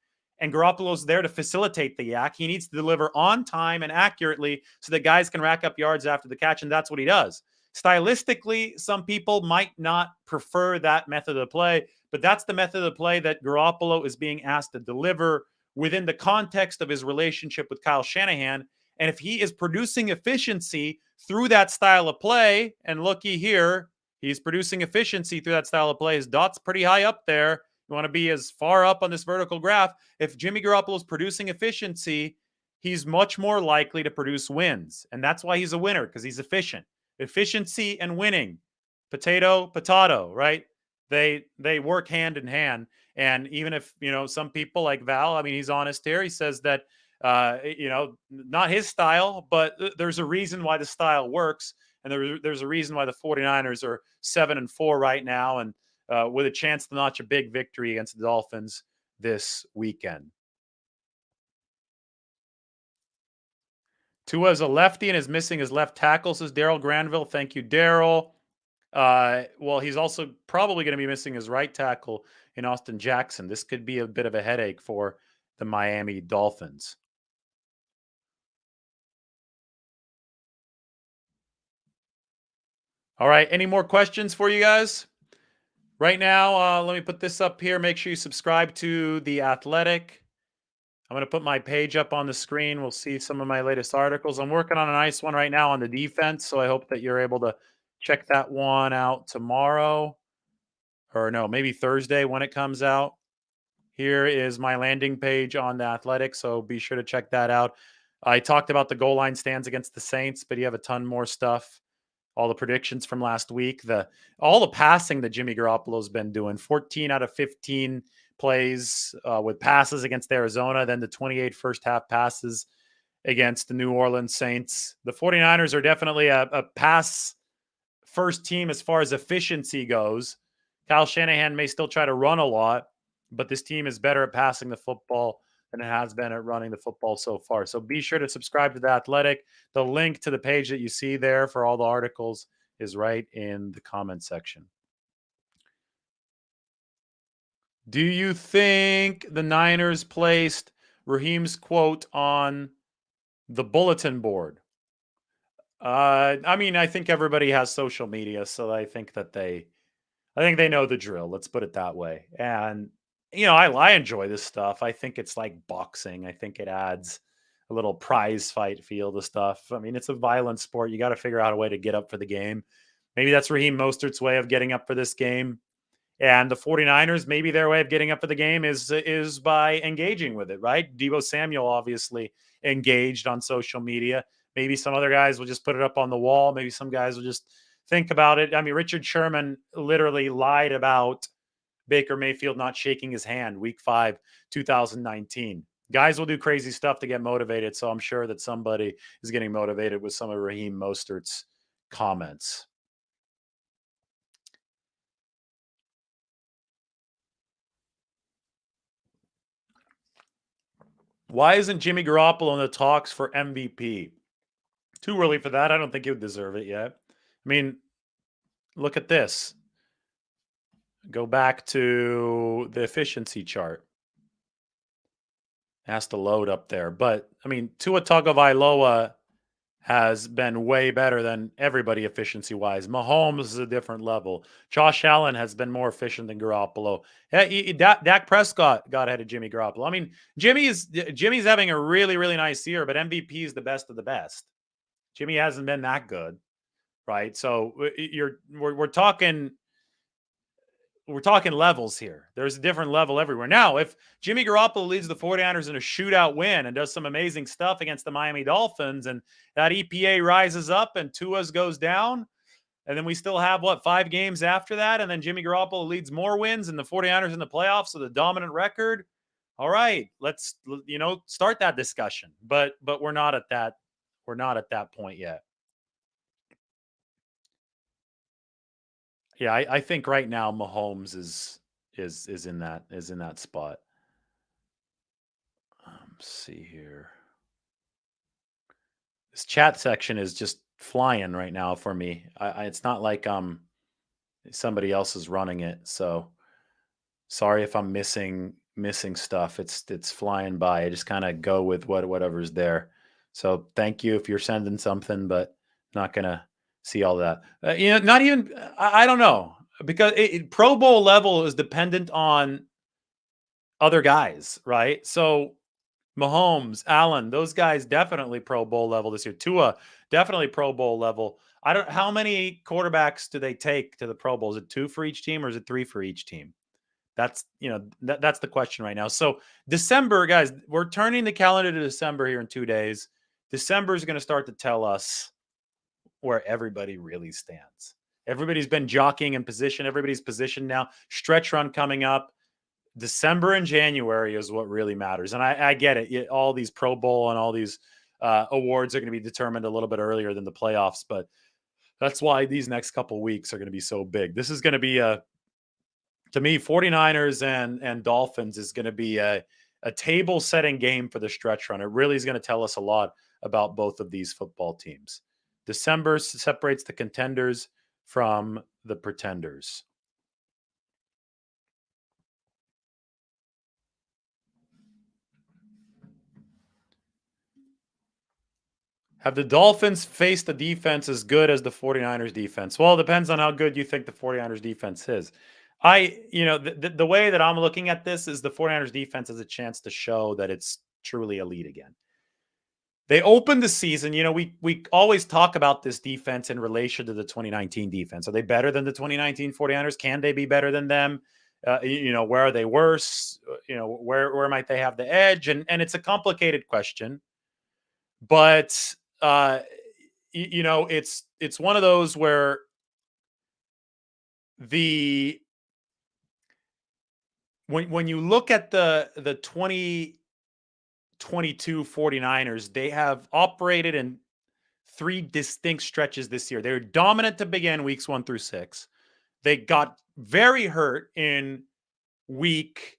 and Garoppolo's there to facilitate the yak. He needs to deliver on time and accurately so that guys can rack up yards after the catch, and that's what he does. Stylistically, some people might not prefer that method of play, but that's the method of play that Garoppolo is being asked to deliver within the context of his relationship with Kyle Shanahan. And if he is producing efficiency through that style of play, and looky here, he's producing efficiency through that style of play. His dot's pretty high up there. You want to be as far up on this vertical graph. If Jimmy Garoppolo is producing efficiency, he's much more likely to produce wins. And that's why he's a winner, because he's efficient. Efficiency and winning, potato, right? They work hand in hand. And even if, some people like Val, I mean, he's honest here. He says that, not his style, but there's a reason why the style works. And there's a reason why the 49ers are 7-4 right now, and with a chance to notch a big victory against the Dolphins this weekend. Tua's a lefty and is missing his left tackle, says Daryl Granville. Thank you, Daryl. Well, he's also probably going to be missing his right tackle in Austin Jackson. This could be a bit of a headache for the Miami Dolphins. All right. Any more questions for you guys? Right now, let me put this up here. Make sure you subscribe to The Athletic. I'm going to put my page up on the screen. We'll see some of my latest articles. I'm working on a nice one right now on the defense, so I hope that you're able to check that one out tomorrow. Or no, maybe Thursday when it comes out. Here is my landing page on The Athletic, so be sure to check that out. I talked about the goal line stands against the Saints, but you have a ton more stuff. All the predictions from last week, all the passing that Jimmy Garoppolo's been doing, 14 out of 15 plays with passes against Arizona, then the 28 first half passes against the New Orleans Saints. The 49ers are definitely a pass first team as far as efficiency goes. Kyle Shanahan may still try to run a lot, but this team is better at passing the football than it has been at running the football so far. So be sure to subscribe to The Athletic. The link to the page that you see there for all the articles is right in the comment section. Do you think the Niners placed Raheem's quote on the bulletin board? I mean, I think everybody has social media, so I think they know the drill. Let's put it that way. And I enjoy this stuff. I think it's like boxing. I think it adds a little prize fight feel to stuff. I mean, it's a violent sport. You got to figure out a way to get up for the game. Maybe that's Raheem Mostert's way of getting up for this game. And the 49ers, maybe their way of getting up for the game is by engaging with it, right? Deebo Samuel obviously engaged on social media. Maybe some other guys will just put it up on the wall. Maybe some guys will just think about it. I mean, Richard Sherman literally lied about Baker Mayfield not shaking his hand week 5, 2019. Guys will do crazy stuff to get motivated. So I'm sure that somebody is getting motivated with some of Raheem Mostert's comments. Why isn't Jimmy Garoppolo in the talks for MVP? Too early for that. I don't think he would deserve it yet. I mean, look at this. Go back to the efficiency chart. It has to load up there. But, I mean, Tua Tagovailoa has been way better than everybody efficiency-wise. Mahomes is a different level. Josh Allen has been more efficient than Garoppolo. Dak Prescott got ahead of Jimmy Garoppolo. I mean, Jimmy's having a really, really nice year, but MVP is the best of the best. Jimmy hasn't been that good, right? So we're talking levels here. There's a different level everywhere. Now, if Jimmy Garoppolo leads the 49ers in a shootout win and does some amazing stuff against the Miami Dolphins, and that EPA rises up and Tua's goes down, and then we still have, 5 games after that, and then Jimmy Garoppolo leads more wins and the 49ers in the playoffs with a dominant record, all right, let's, start that discussion. But we're not at that. We're not at that point yet. Yeah, I think right now Mahomes is in that spot. Let's see here. This chat section is just flying right now for me. It's not like somebody else is running it, so sorry if I'm missing stuff. It's flying by. I just kind of go with whatever's there. So thank you if you're sending something, but not gonna see all that. Not even. I don't know, because Pro Bowl level is dependent on other guys, right? So Mahomes, Allen, those guys definitely Pro Bowl level this year. Tua, definitely Pro Bowl level. How many quarterbacks do they take to the Pro Bowl? Is it 2 for each team or is it 3 for each team? That's, that's the question right now. So December, guys, we're turning the calendar to December here in 2 days. December is going to start to tell us where everybody really stands. Everybody's been jockeying in position. Everybody's positioned now. Stretch run coming up. December and January is what really matters. And I get it. All these Pro Bowl and all these awards are going to be determined a little bit earlier than the playoffs. But that's why these next couple weeks are going to be so big. This is going to be to me, 49ers and Dolphins is going to be a table setting game for the stretch run. It really is going to tell us a lot about both of these football teams. December separates the contenders from the pretenders. Have the Dolphins faced a defense as good as the 49ers defense? Well, it depends on how good you think the 49ers defense is. The way that I'm looking at this is the 49ers defense has a chance to show that it's truly elite again. They opened the season, we always talk about this defense in relation to the 2019 defense. Are they better than the 2019 49ers? Can they be better than them? Where are they worse? Where might they have the edge? And it's a complicated question, but it's one of those where when you look at the 2022 49ers, they have operated in 3 distinct stretches this year. They were dominant to begin weeks 1 through 6. They got very hurt in week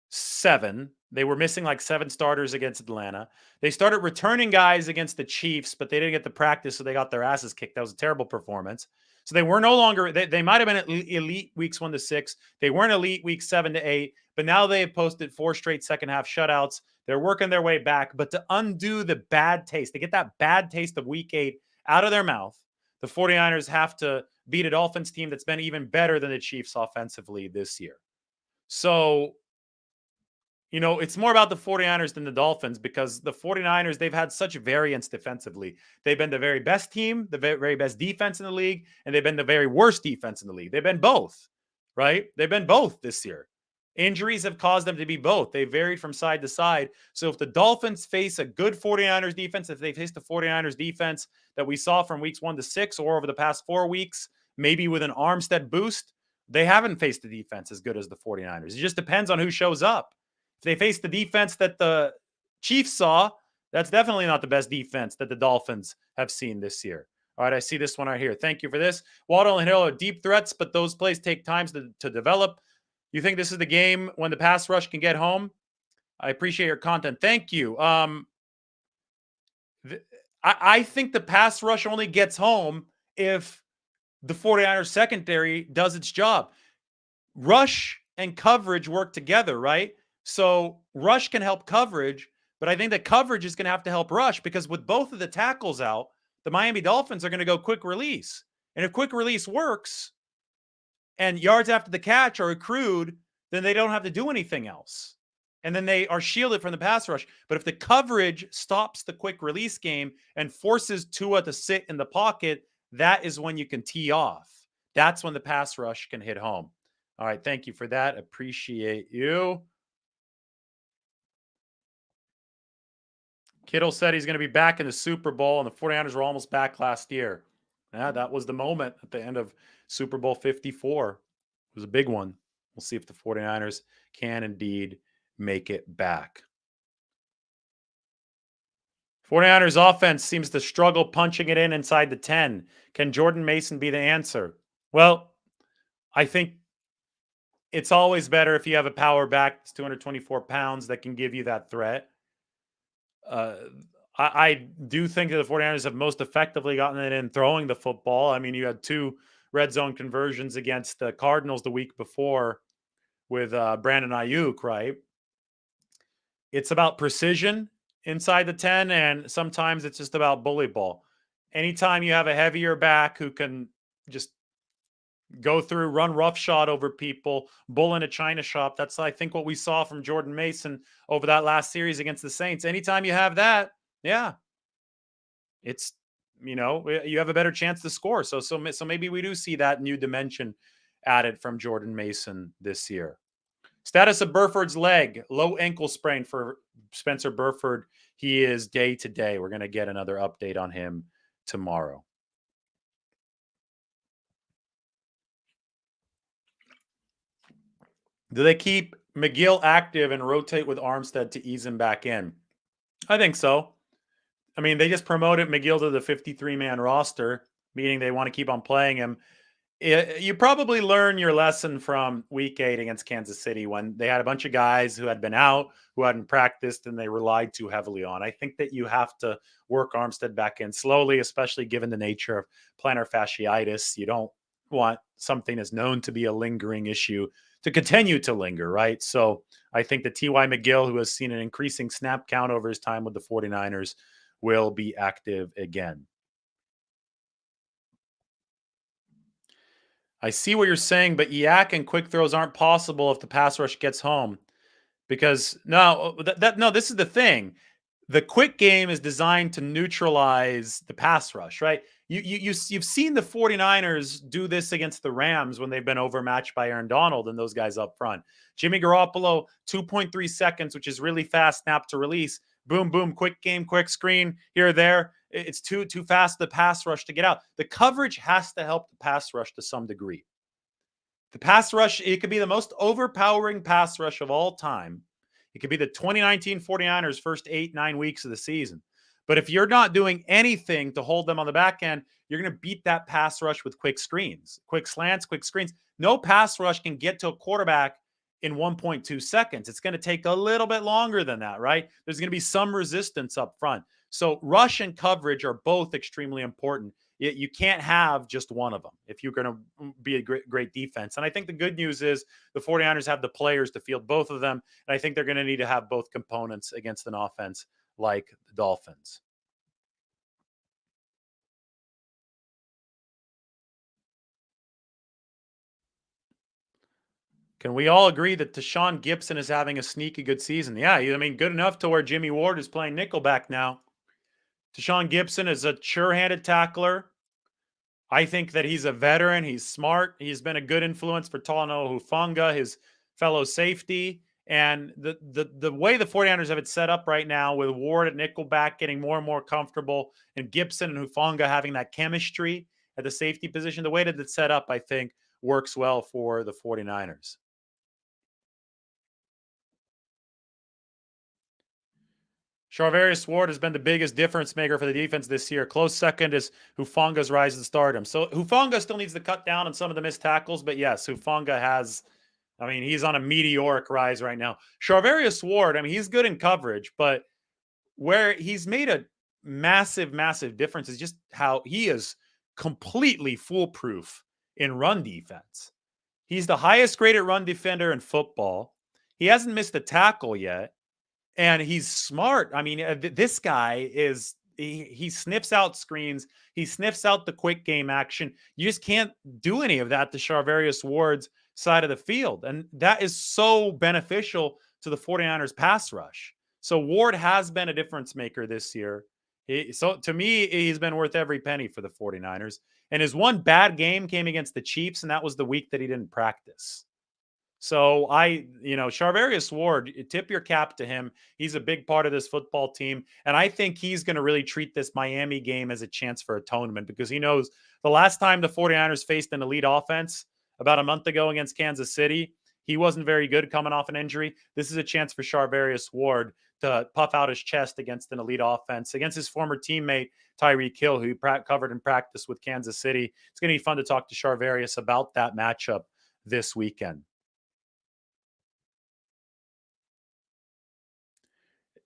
7. They were missing like 7 starters against Atlanta. They started returning guys against the Chiefs, but they didn't get the practice, so they got their asses kicked. That was a terrible performance. So they were no longer, they might have been elite weeks 1 to 6. They weren't elite weeks 7 to 8, but now they have posted 4 straight second half shutouts. They're working their way back, but to undo the bad taste, to get that bad taste of week 8 out of their mouth, the 49ers have to beat a Dolphins team that's been even better than the Chiefs offensively this year. So, it's more about the 49ers than the Dolphins because the 49ers, they've had such variance defensively. They've been the very best team, the very best defense in the league, and they've been the very worst defense in the league. They've been both, right? They've been both this year. Injuries have caused them to be both. They varied from side to side. So if the Dolphins face a good 49ers defense, if they face the 49ers defense that we saw from weeks 1 to 6 or over the past 4 weeks, maybe with an Armstead boost, they haven't faced a defense as good as the 49ers. It just depends on who shows up. If they face the defense that the Chiefs saw, that's definitely not the best defense that the Dolphins have seen this year. All right, I see this one right here. Thank you for this. Waddle and Hill are deep threats, but those plays take time to develop. You think this is the game when the pass rush can get home? I appreciate your content. Thank you. I think the pass rush only gets home if the 49ers secondary does its job. Rush and coverage work together, right? So rush can help coverage, but I think that coverage is going to have to help rush because with both of the tackles out, the Miami Dolphins are going to go quick release. And if quick release works and yards after the catch are accrued, then they don't have to do anything else. And then they are shielded from the pass rush. But if the coverage stops the quick release game and forces Tua to sit in the pocket, that is when you can tee off. That's when the pass rush can hit home. All right, thank you for that. Appreciate you. Kittle said he's going to be back in the Super Bowl, and the 49ers were almost back last year. Yeah, that was the moment at the end of Super Bowl 54. It was a big one. We'll see if the 49ers can indeed make it back. 49ers offense seems to struggle punching it in inside the 10. Can Jordan Mason be the answer? Well, I think it's always better if you have a power back that's 224 pounds that can give you that threat. I do think that the 49ers have most effectively gotten it in throwing the football. I mean, you had 2 red zone conversions against the Cardinals the week before with Brandon Ayuk, right? It's about precision inside the 10, and sometimes it's just about bully ball. Anytime you have a heavier back who can just go through, run roughshod over people, bull in a china shop. That's, I think, what we saw from Jordan Mason over that last series against the Saints. Anytime you have that, yeah, it's, you have a better chance to score. So maybe we do see that new dimension added from Jordan Mason this year. Status of Burford's leg, low ankle sprain for Spencer Burford. He is day to day. We're going to get another update on him tomorrow. Do they keep McGill active and rotate with Armstead to ease him back in? I think so. I mean, they just promoted McGill to the 53-man roster, meaning they want to keep on playing him. You probably learn your lesson from week 8 against Kansas City when they had a bunch of guys who had been out, who hadn't practiced, and they relied too heavily on. I think that you have to work Armstead back in slowly, especially given the nature of plantar fasciitis. You don't want something that's known to be a lingering issue to continue to linger, right? So I think that T.Y. McGill, who has seen an increasing snap count over his time with the 49ers, will be active again. I see what you're saying, but yak and quick throws aren't possible if the pass rush gets home. Because no, this is the thing. The quick game is designed to neutralize the pass rush, right? You've seen the 49ers do this against the Rams when they've been overmatched by Aaron Donald and those guys up front. Jimmy Garoppolo, 2.3 seconds, which is really fast snap to release. Boom, boom, quick game, quick screen, here, there. It's too fast the pass rush to get out. The coverage has to help the pass rush to some degree. The pass rush, it could be the most overpowering pass rush of all time. It could be the 2019 49ers first 8-9 weeks of the season. But if you're not doing anything to hold them on the back end, you're going to beat that pass rush with quick screens, quick slants, quick screens. No pass rush can get to a quarterback in 1.2 seconds. It's going to take a little bit longer than that, right? There's going to be some resistance up front. So rush and coverage are both extremely important. You can't have just one of them if you're going to be a great defense. And I think the good news is the 49ers have the players to field both of them. And I think they're going to need to have both components against an offense like the Dolphins. Can we all agree that Tashawn Gibson is having a sneaky good season? Yeah, I mean, good enough to where Jimmy Ward is playing nickelback now. Tashawn Gibson is a sure-handed tackler. I think that he's a veteran. He's smart. He's been a good influence for Talanoa Hufanga, his fellow safety. And the way the 49ers have it set up right now with Ward at nickelback getting more and more comfortable and Gibson and Hufanga having that chemistry at the safety position, the way that it's set up, I think, works well for the 49ers. Charvarius Ward has been the biggest difference maker for the defense this year. Close second is Hufanga's rise to stardom. So Hufanga still needs to cut down on some of the missed tackles, but yes, Hufanga has, I mean, he's on a meteoric rise right now. Charvarius Ward, I mean, he's good in coverage, but where he's made a massive, massive difference is just how he is completely foolproof in run defense. He's the highest graded run defender in football. He hasn't missed a tackle yet. And he's smart. I mean, this guy is, he sniffs out screens. He sniffs out the quick game action. You just can't do any of that to Charvarius Ward's side of the field. And that is so beneficial to the 49ers pass rush. So Ward has been a difference maker this year. So to me, he's been worth every penny for the 49ers. And his one bad game came against the Chiefs, and that was the week that he didn't practice. So Charvarius Ward, tip your cap to him. He's a big part of this football team. And I think he's going to really treat this Miami game as a chance for atonement because he knows the last time the 49ers faced an elite offense about a month ago against Kansas City, he wasn't very good coming off an injury. This is a chance for Charvarius Ward to puff out his chest against an elite offense, against his former teammate, Tyreek Hill, who he covered in practice with Kansas City. It's going to be fun to talk to Charvarius about that matchup this weekend.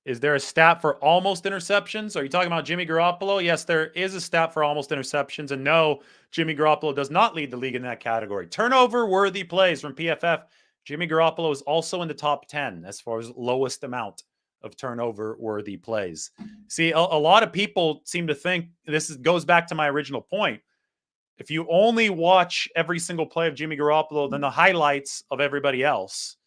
Is there a stat for almost interceptions? Are you talking about Jimmy Garoppolo? Yes, there is a stat for almost interceptions. And no, Jimmy Garoppolo does not lead the league in that category. Turnover-worthy plays from PFF. Jimmy Garoppolo is also in the top 10 as far as lowest amount of turnover-worthy plays. See, a lot of people seem to think goes back to my original point. If you only watch every single play of Jimmy Garoppolo, then the highlights of everybody else,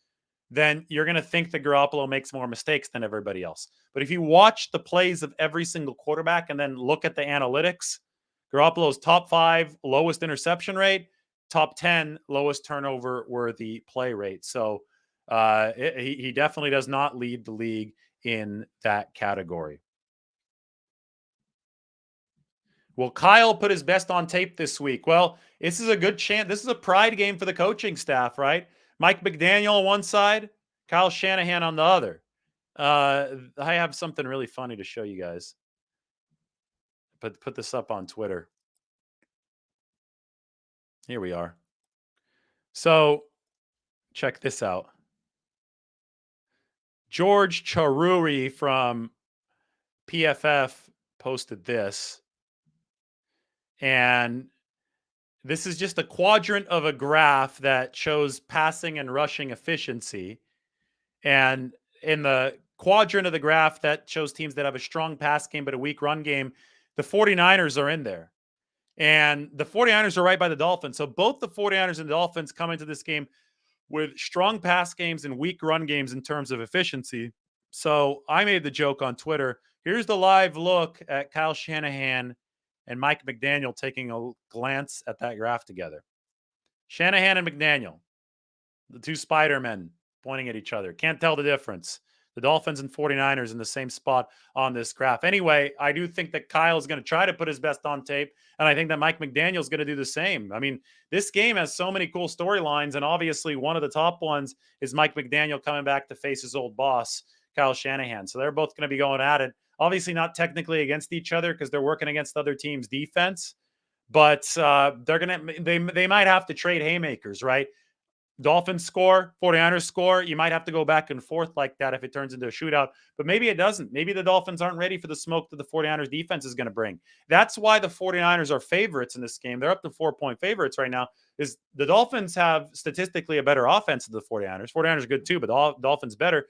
then you're going to think that Garoppolo makes more mistakes than everybody else. But if you watch the plays of every single quarterback and then look at the analytics, Garoppolo's top 5 lowest interception rate, top 10 lowest turnover worthy play rate. So He definitely does not lead the league in that category. Will Kyle put his best on tape this week? Well, this is a good chance. This is a pride game for the coaching staff, right? Mike McDaniel on one side, Kyle Shanahan on the other. I have something really funny to show you guys. Put this up on Twitter. Here we are. So check this out. George Charuri from PFF posted this. And this is just a quadrant of a graph that shows passing and rushing efficiency. And in the quadrant of the graph that shows teams that have a strong pass game but a weak run game, the 49ers are in there. And the 49ers are right by the Dolphins. So both the 49ers and the Dolphins come into this game with strong pass games and weak run games in terms of efficiency. So I made the joke on Twitter. Here's the live look at Kyle Shanahan and Mike McDaniel taking a glance at that graph together. Shanahan and McDaniel, the two Spider-Men pointing at each other. Can't tell the difference. The Dolphins and 49ers in the same spot on this graph. Anyway, I do think that Kyle is going to try to put his best on tape, and I think that Mike McDaniel is going to do the same. I mean, this game has so many cool storylines, and obviously one of the top ones is Mike McDaniel coming back to face his old boss, Kyle Shanahan. So they're both going to be going at it. Obviously not technically against each other because they're working against other teams' defense, but they might have to trade haymakers, right? Dolphins score, 49ers score. You might have to go back and forth like that if it turns into a shootout, but maybe it doesn't. Maybe the Dolphins aren't ready for the smoke that the 49ers defense is going to bring. That's why the 49ers are favorites in this game. They're up to 4-point favorites right now. Is the Dolphins have statistically a better offense than the 49ers. 49ers are good too, but the Dolphins better.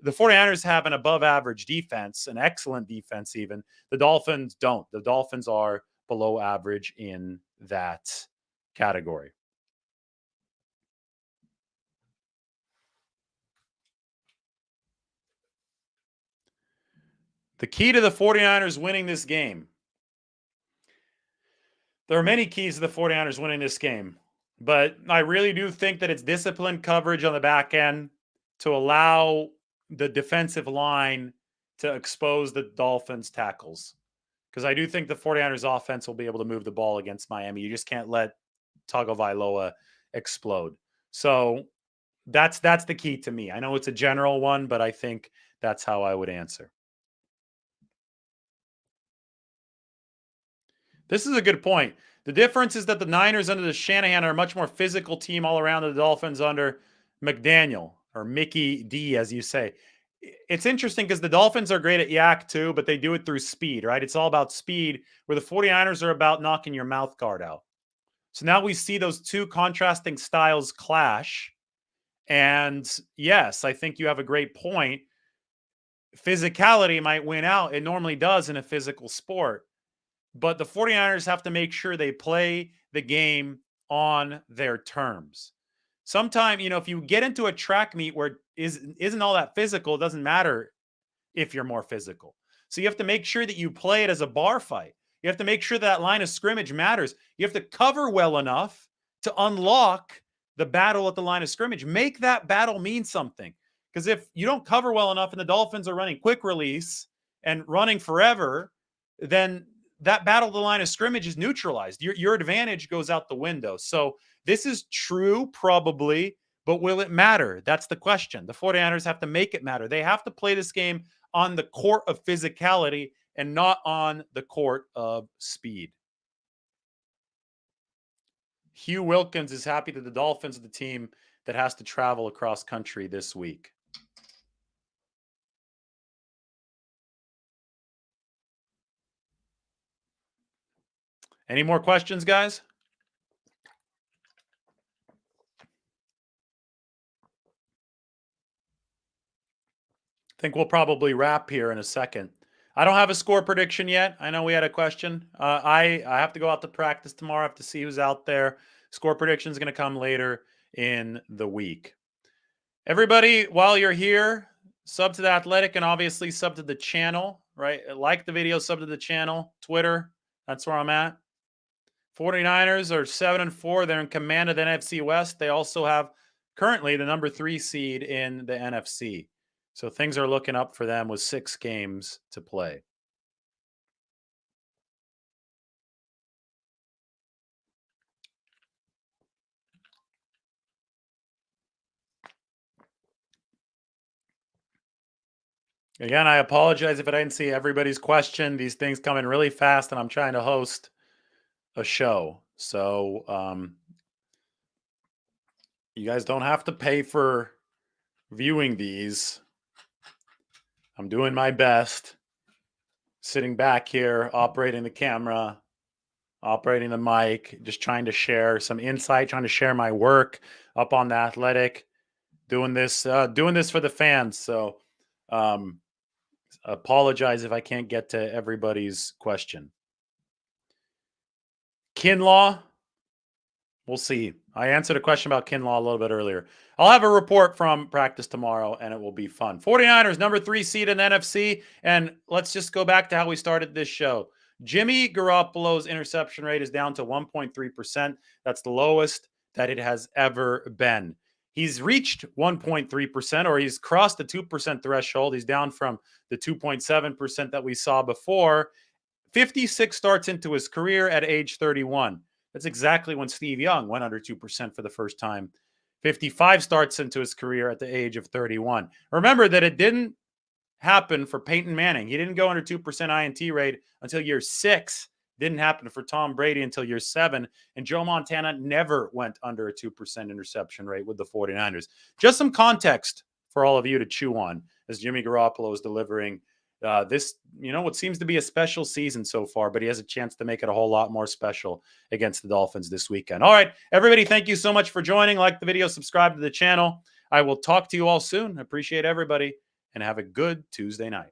The 49ers have an above average defense, an excellent defense even. The Dolphins don't. The Dolphins are below average in that category. The key to the 49ers winning this game. There are many keys to the 49ers winning this game, but I really do think that it's disciplined coverage on the back end to allow the defensive line to expose the Dolphins' tackles. Because I do think the 49ers offense will be able to move the ball against Miami. You just can't let Tagovailoa explode. So that's the key to me. I know it's a general one, but I think that's how I would answer. This is a good point. The difference is that the Niners under the Shanahan are a much more physical team all around than the Dolphins under McDaniel, or Mickey D, as you say. It's interesting because the Dolphins are great at yak too, but they do it through speed, right? It's all about speed, where the 49ers are about knocking your mouth guard out. So now we see those two contrasting styles clash. And yes, I think you have a great point. Physicality might win out. It normally does in a physical sport. But the 49ers have to make sure they play the game on their terms. Sometimes, if you get into a track meet where it isn't all that physical, it doesn't matter if you're more physical. So you have to make sure that you play it as a bar fight. You have to make sure that line of scrimmage matters. You have to cover well enough to unlock the battle at the line of scrimmage. Make that battle mean something. Because if you don't cover well enough and the Dolphins are running quick release and running forever, then that battle of the line of scrimmage is neutralized. Your advantage goes out the window. So this is true, probably, but will it matter? That's the question. The 49ers have to make it matter. They have to play this game on the court of physicality and not on the court of speed. Hugh Wilkins is happy that the Dolphins are the team that has to travel across country this week. Any more questions, guys? I think we'll probably wrap here in a second. I don't have a score prediction yet. I know we had a question. I have to go out to practice tomorrow. I have to see who's out there. Score prediction is going to come later in the week. Everybody, while you're here, sub to The Athletic and obviously sub to the channel, right? Like the video, sub to the channel, Twitter. That's where I'm at. 49ers are 7-4. They're in command of the NFC West. They also have currently the number 3 seed in the NFC. So things are looking up for them with 6 games to play. Again, I apologize if I didn't see everybody's question. These things come in really fast, and I'm trying to host a show. So you guys don't have to pay for viewing these. I'm doing my best. Sitting back here, operating the camera, operating the mic, just trying to share some insight, trying to share my work up on the Athletic, doing this for the fans. So apologize if I can't get to everybody's question. Kinlaw, we'll see. I answered a question about Kinlaw a little bit earlier. I'll have a report from practice tomorrow, and it will be fun. 49ers, number 3 seed in NFC. And let's just go back to how we started this show. Jimmy Garoppolo's interception rate is down to 1.3%. That's the lowest that it has ever been. He's reached 1.3%, or he's crossed the 2% threshold. He's down from the 2.7% that we saw before. 56 starts into his career at age 31. That's exactly when Steve Young went under 2% for the first time. 55 starts into his career at the age of 31. Remember that it didn't happen for Peyton Manning. He didn't go under 2% INT rate until year 6. Didn't happen for Tom Brady until year 7. And Joe Montana never went under a 2% interception rate with the 49ers. Just some context for all of you to chew on as Jimmy Garoppolo is delivering this, what seems to be a special season so far, but he has a chance to make it a whole lot more special against the Dolphins this weekend. All right, everybody, thank you so much for joining. Like the video, subscribe to the channel. I will talk to you all soon. Appreciate everybody, and have a good Tuesday night.